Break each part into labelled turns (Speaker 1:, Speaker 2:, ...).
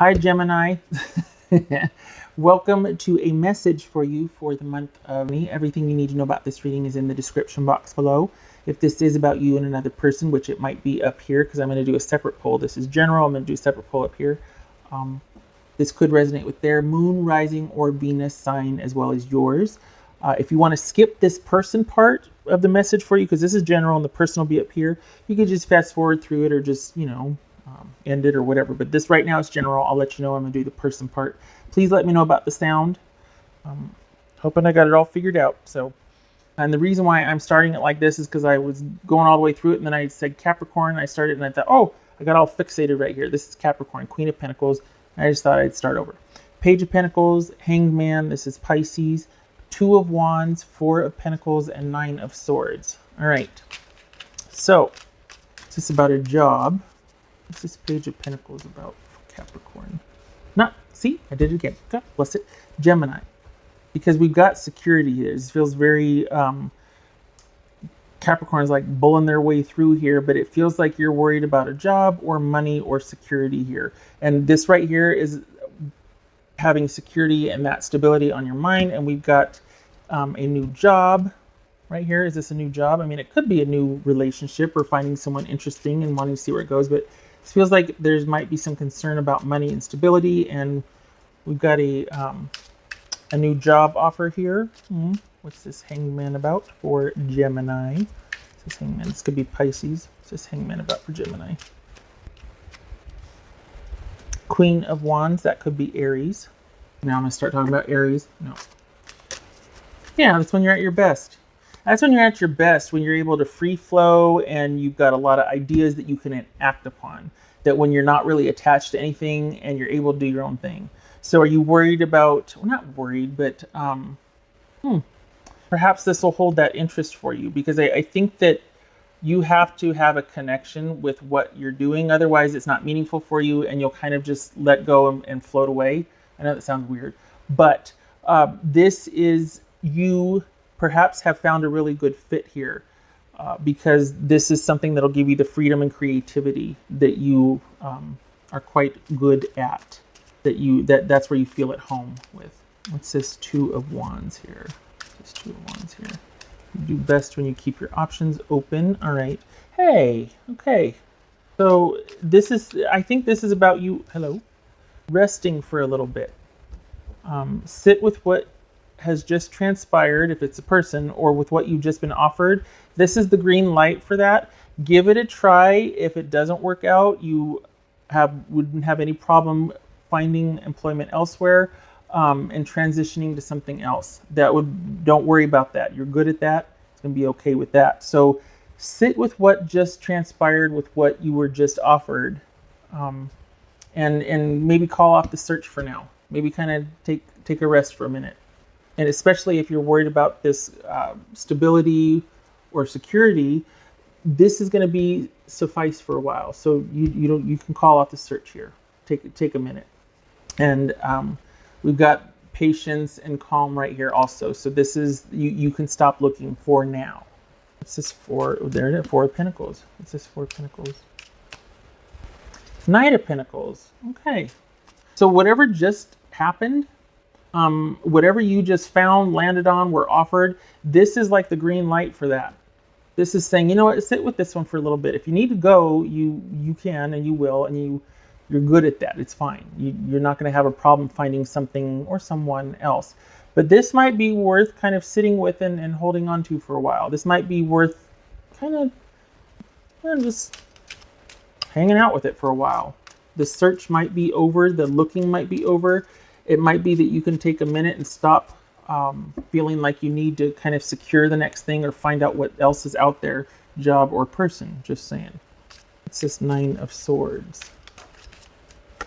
Speaker 1: Hi, Gemini. Welcome to a message for you for the month of May. Everything you need to know about this reading is in the description box below. If this is about you and another person, which it might be up here, because I'm going to do a separate poll. This is general. I'm going to do a separate poll up here. This could resonate with their moon, rising, or Venus sign, as well as yours. If you want to skip this person part of the message for you, because this is general and the person will be up here, you could just fast forward through it or just, end it or whatever. But this right now is general. I'll let you know I'm going to do the person part. Please let me know about the sound. Hoping I got it all figured out. And the reason why I'm starting it like this is because I was going all the way through it, and then I said Capricorn. I started and I thought, oh, I got all fixated right here. This is Capricorn, Queen of Pentacles. I just thought I'd start over. Page of Pentacles, Hanged Man. This is Pisces. Two of Wands, Four of Pentacles, and Nine of Swords. All right. So, is this about a job? What's this Page of Pentacles about for Capricorn? See, I did it again. God bless it. Gemini. Because we've got security here. This feels very, Capricorn's like bulling their way through here, but it feels like you're worried about a job or money or security here. And this right here is having security and that stability on your mind. And we've got a new job right here. Is this a new job? I mean, it could be a new relationship or finding someone interesting and wanting to see where it goes, but it feels like there might be some concern about money and stability, and we've got a new job offer here. What's this Hangman about for Gemini? This Hangman. This could be Pisces. What's this Hangman about for Gemini? Queen of Wands. That could be Aries. Now I'm going to start talking about Aries. No. Yeah, that's when you're at your best. That's when you're at your best, when you're able to free flow and you've got a lot of ideas that you can act upon. That when you're not really attached to anything and you're able to do your own thing. So are you worried about, well, not worried, but perhaps this will hold that interest for you, because I think that you have to have a connection with what you're doing. Otherwise, it's not meaningful for you and you'll kind of just let go and float away. I know that sounds weird, but this is you perhaps have found a really good fit here because this is something that'll give you the freedom and creativity that you are quite good at. That's where you feel at home with. What's this Two of Wands here? This Two of Wands here. You do best when you keep your options open. All right. Hey. Okay. So I think this is about you. Hello. Resting for a little bit. Sit with what has just transpired, if it's a person, or with what you've just been offered. This is the green light for that. Give it a try. If it doesn't work out, you wouldn't have any problem finding employment elsewhere and transitioning to something else. Don't worry about that. You're good at that. It's going to be okay with that. So sit with what just transpired, with what you were just offered, and maybe call off the search for now. Maybe kind of take a rest for a minute. And especially if you're worried about this stability or security, this is going to suffice for a while. So you can call off the search here. Take a minute. And we've got patience and calm right here also. So this is you can stop looking for now. What's this for? There it is, Four of Pentacles. What's this Four of Pentacles? Knight of Pentacles. Okay. So whatever just happened, whatever you just found, landed on, were offered, this is like the green light for that. This is saying, you know what, sit with this one for a little bit. If you need to go, you can and you will, and you're good at that. It's fine. You're not going to have a problem finding something or someone else. But this might be worth kind of sitting with and holding on to for a while. This might be worth kind of just hanging out with it for a while. The search might be over. The looking might be over. It might be that you can take a minute and stop feeling like you need to kind of secure the next thing or find out what else is out there, job or person, just saying. It's this Nine of Swords.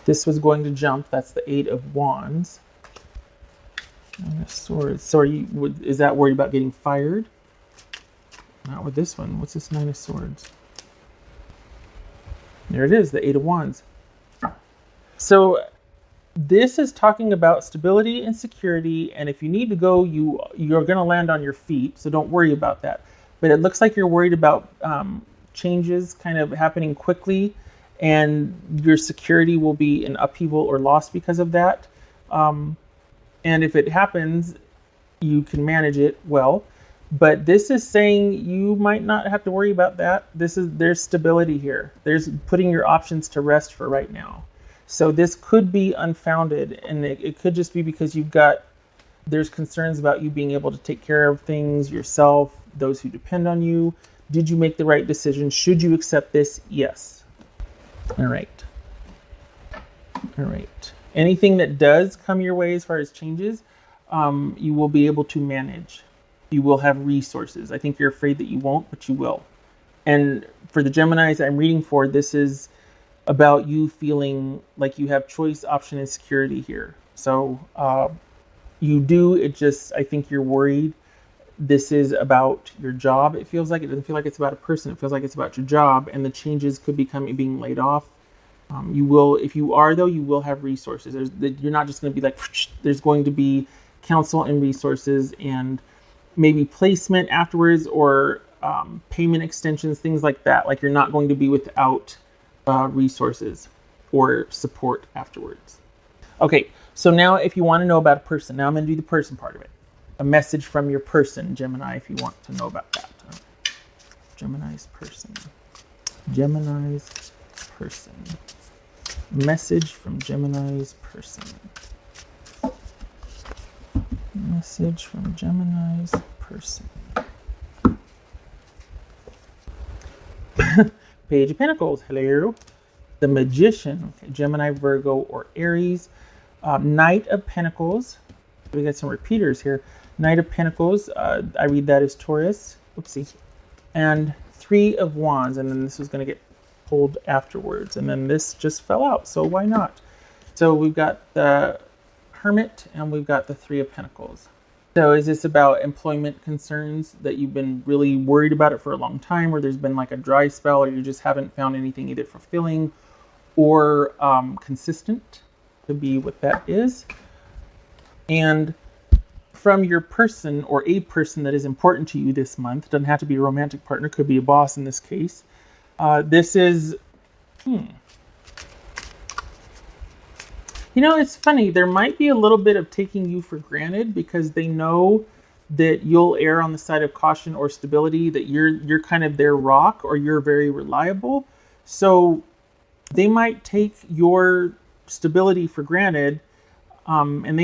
Speaker 1: This was going to jump. That's the Eight of Wands. Nine of Swords. So is that worried about getting fired? Not with this one. What's this Nine of Swords? There it is, the Eight of Wands. So this is talking about stability and security, and if you need to go, you're going to land on your feet, so don't worry about that. But it looks like you're worried about changes kind of happening quickly and your security will be in upheaval or loss because of that. And if it happens, you can manage it well. But this is saying you might not have to worry about that. There's stability here. There's putting your options to rest for right now. So this could be unfounded, and it could just be because there's concerns about you being able to take care of things yourself, those who depend on you. Did you make the right decision? Should you accept this? Yes. All right. Anything that does come your way as far as changes, you will be able to manage. You will have resources. I think you're afraid that you won't, but you will. And for the Geminis I'm reading for, this is about you feeling like you have choice, option, and security here. So you do, I think you're worried. This is about your job. It feels like it doesn't feel like it's about a person. It feels like it's about your job, and the changes could become being laid off. You will, if you are though, you will have resources. You're not just going to be like, there's going to be counsel and resources and maybe placement afterwards, or payment extensions, things like that. Like, you're not going to be without resources or support afterwards. Okay, so now if you want to know about a person, now I'm going to do the person part of it. A message from your person, Gemini, if you want to know about that. Gemini's person. Message from Gemini's person. Message from Gemini's person. Page of Pentacles. Hello. The Magician. Okay. Gemini, Virgo, or Aries. Knight of Pentacles. We got some repeaters here. Knight of Pentacles. I read that as Taurus. Oopsie. And Three of Wands. And then this was going to get pulled afterwards. And then this just fell out. So why not? So we've got the Hermit and we've got the Three of Pentacles. So is this about employment concerns that you've been really worried about it for a long time, or there's been like a dry spell, or you just haven't found anything either fulfilling or consistent? Could be what that is. And from your person, or a person that is important to you this month, doesn't have to be a romantic partner, could be a boss in this case. This is, You know, it's funny. There might be a little bit of taking you for granted because they know that you'll err on the side of caution or stability, that you're kind of their rock, or you're very reliable. So they might take your stability for granted, and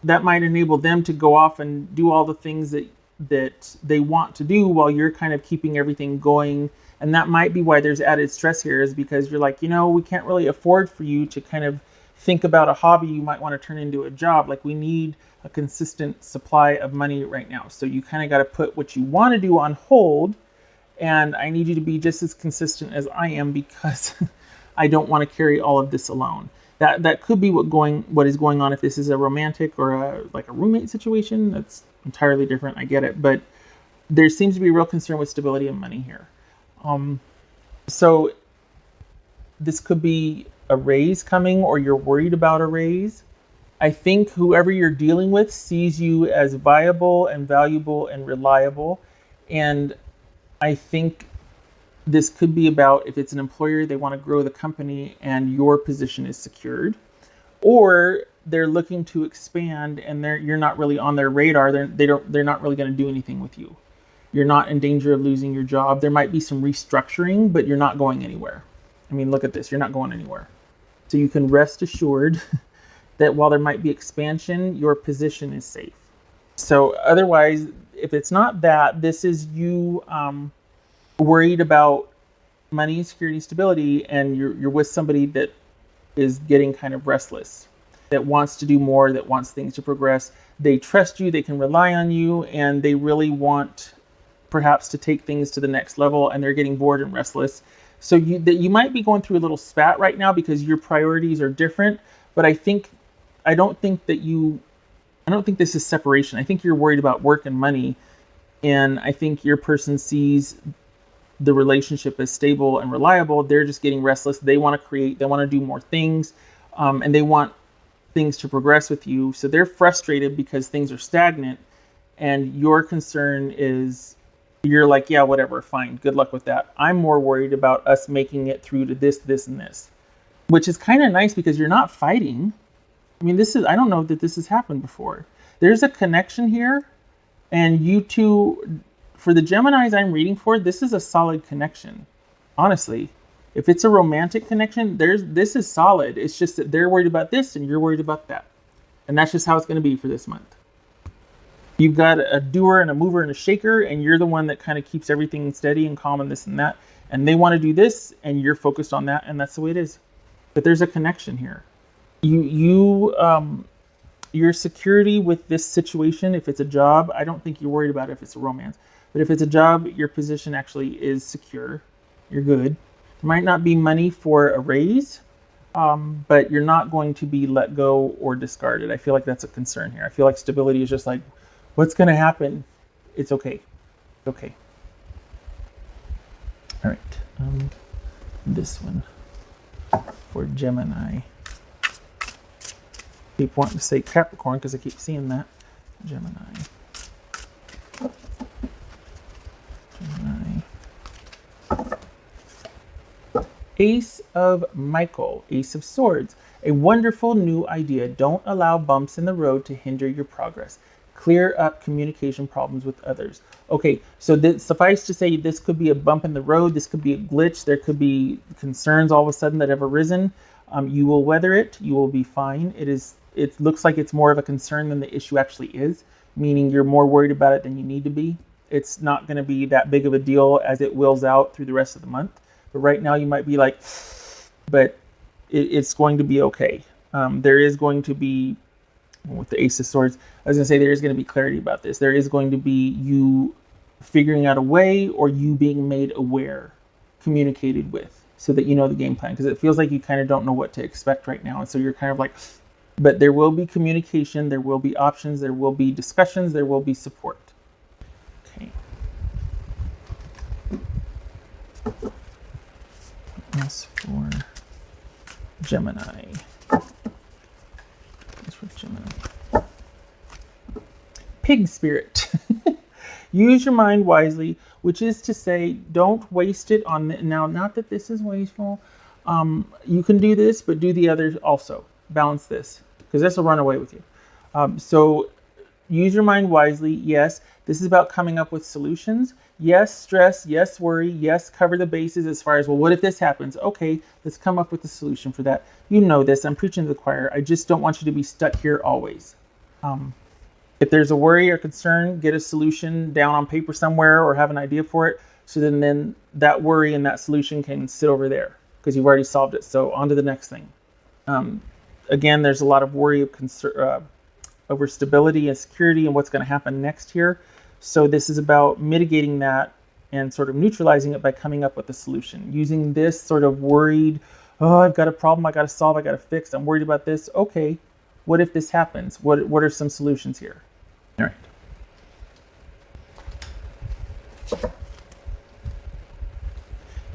Speaker 1: that might enable them to go off and do all the things that they want to do while you're kind of keeping everything going. And that might be why there's added stress here, is because you're like, we can't really afford for you to kind of think about a hobby you might want to turn into a job. Like, we need a consistent supply of money right now. So you kind of got to put what you want to do on hold. And I need you to be just as consistent as I am, because I don't want to carry all of this alone. That could be what is going on if this is a romantic or a roommate situation. That's entirely different. I get it. But there seems to be a real concern with stability and money here. So this could be a raise coming, or you're worried about a raise. I think whoever you're dealing with sees you as viable and valuable and reliable. And I think this could be about, if it's an employer, they want to grow the company and your position is secured, or they're looking to expand and you're not really on their radar. They're not really going to do anything with you. You're not in danger of losing your job. There might be some restructuring, but you're not going anywhere. I mean, look at this. You're not going anywhere. So you can rest assured that while there might be expansion, your position is safe. So otherwise, if it's not that, this is you worried about money, security, stability, and you're with somebody that is getting kind of restless, that wants to do more, that wants things to progress. They trust you, they can rely on you, and they really want perhaps to take things to the next level, and they're getting bored and restless. So you might be going through a little spat right now because your priorities are different. But I don't think this is separation. I think you're worried about work and money, and I think your person sees the relationship as stable and reliable. They're just getting restless. They want to create. They want to do more things, and they want things to progress with you. So they're frustrated because things are stagnant, and your concern is you're like, yeah, whatever, fine, good luck with that. I'm more worried about us making it through to this, this, and this, which is kind of nice because you're not fighting. I mean, I don't know that this has happened before. There's a connection here, and you two, for the Geminis I'm reading for, this is a solid connection. Honestly, if it's a romantic connection, this is solid. It's just that they're worried about this and you're worried about that. And that's just how it's going to be for this month. You've got a doer and a mover and a shaker, and you're the one that kind of keeps everything steady and calm and this and that. And they want to do this, and you're focused on that, and that's the way it is. But there's a connection here. Your security with this situation, if it's a job, I don't think you're worried about it if it's a romance. But if it's a job, your position actually is secure. You're good. There might not be money for a raise, but you're not going to be let go or discarded. I feel like that's a concern here. I feel like stability is just like, what's going to happen? It's okay. Okay. All right. This one for Gemini. Keep wanting to say Capricorn because I keep seeing that. Gemini. Ace of Michael, Ace of Swords. A wonderful new idea. Don't allow bumps in the road to hinder your progress. Clear up communication problems with others. Okay, so suffice to say, this could be a bump in the road. This could be a glitch. There could be concerns all of a sudden that have arisen. You will weather it. You will be fine. It looks like it's more of a concern than the issue actually is, meaning you're more worried about it than you need to be. It's not going to be that big of a deal as it wills out through the rest of the month. But right now you might be like, but it's going to be okay. There is going to be, with the Ace of Swords, I was going to say there is going to be clarity about this. There is going to be you figuring out a way, or you being made aware, communicated with, so that you know the game plan. Because it feels like you kind of don't know what to expect right now. And so you're kind of like, but there will be communication, there will be options, there will be discussions, there will be support. Okay. As for Gemini. Pig spirit. Use your mind wisely, which is to say, don't waste it on now. Not that this is wasteful. You can do this, but do the others also. Balance this, because this will run away with you. So use your mind wisely. Yes, this is about coming up with solutions. Yes, stress. Yes, worry. Yes, cover the bases as far as, well, what if this happens? Okay, let's come up with a solution for that. You know this. I'm preaching to the choir. I just don't want you to be stuck here always. If there's a worry or concern, get a solution down on paper somewhere or have an idea for it. So then that worry and that solution can sit over there because you've already solved it. So on to the next thing. Again, there's a lot of worry over stability and security and what's going to happen next here. So this is about mitigating that and sort of neutralizing it by coming up with a solution. Using this sort of worried, oh, I've got a problem, I got to solve, I got to fix, I'm worried about this. Okay, what if this happens? What are some solutions here? All right.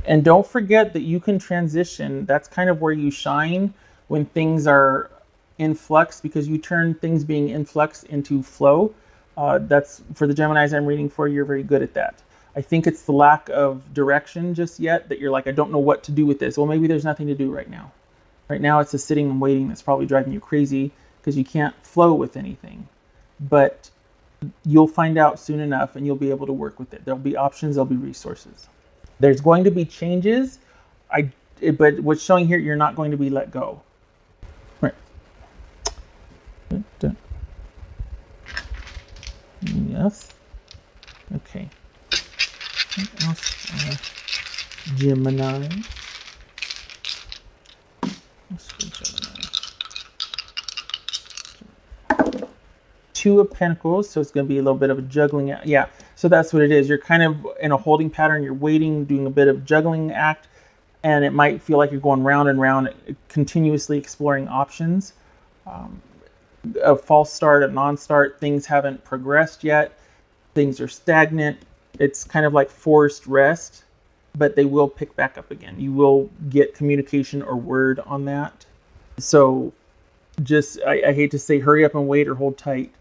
Speaker 1: And don't forget that you can transition. That's kind of where you shine when things are in flux, because you turn things being in flux into flow. That's for the Geminis I'm reading for. You're very good at that. I think it's the lack of direction just yet that you're like, I don't know what to do with this. Well, maybe there's nothing to do right now. Right now it's a sitting and waiting that's probably driving you crazy because you can't flow with anything. But you'll find out soon enough and you'll be able to work with it. There'll be options, there'll be resources. There's going to be changes, but what's showing here, you're not going to be let go. Right. Yes. Okay. What else? Gemini. Two of Pentacles, so it's going to be a little bit of a juggling. Yeah, so that's what it is. You're kind of in a holding pattern. You're waiting, doing a bit of juggling act, and it might feel like you're going round and round, continuously exploring options. A false start, a non-start, things haven't progressed yet. Things are stagnant. It's kind of like forced rest, but they will pick back up again. You will get communication or word on that. So just, I hate to say hurry up and wait or hold tight.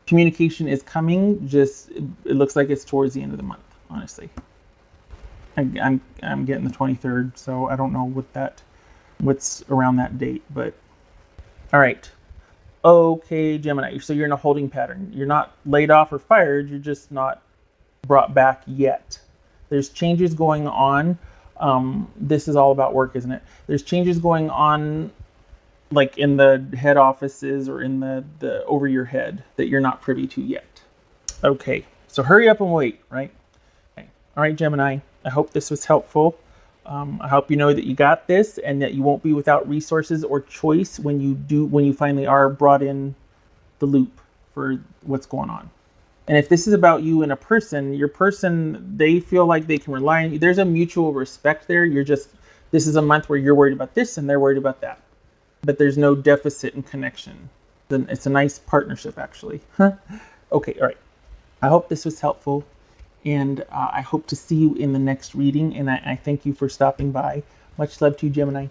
Speaker 1: Communication is coming, just it looks like it's towards the end of the month, honestly. I'm getting the 23rd, so I don't know what's around that date, but all right. Okay, Gemini. So you're in a holding pattern. You're not laid off or fired. You're just not brought back yet. There's changes going on. This is all about work, isn't it? There's changes going on, like in the head offices or in the over your head that you're not privy to yet. Okay, so hurry up and wait, right? Okay. All right, Gemini. I hope this was helpful. I hope you know that you got this and that you won't be without resources or choice when you finally are brought in the loop for what's going on. And if this is about you and a person, your person, they feel like they can rely on you. There's a mutual respect there. This is a month where you're worried about this and they're worried about that. But there's no deficit in connection. Then it's a nice partnership, actually. Okay, all right. I hope this was helpful. And I hope to see you in the next reading. And I thank you for stopping by. Much love to you, Gemini.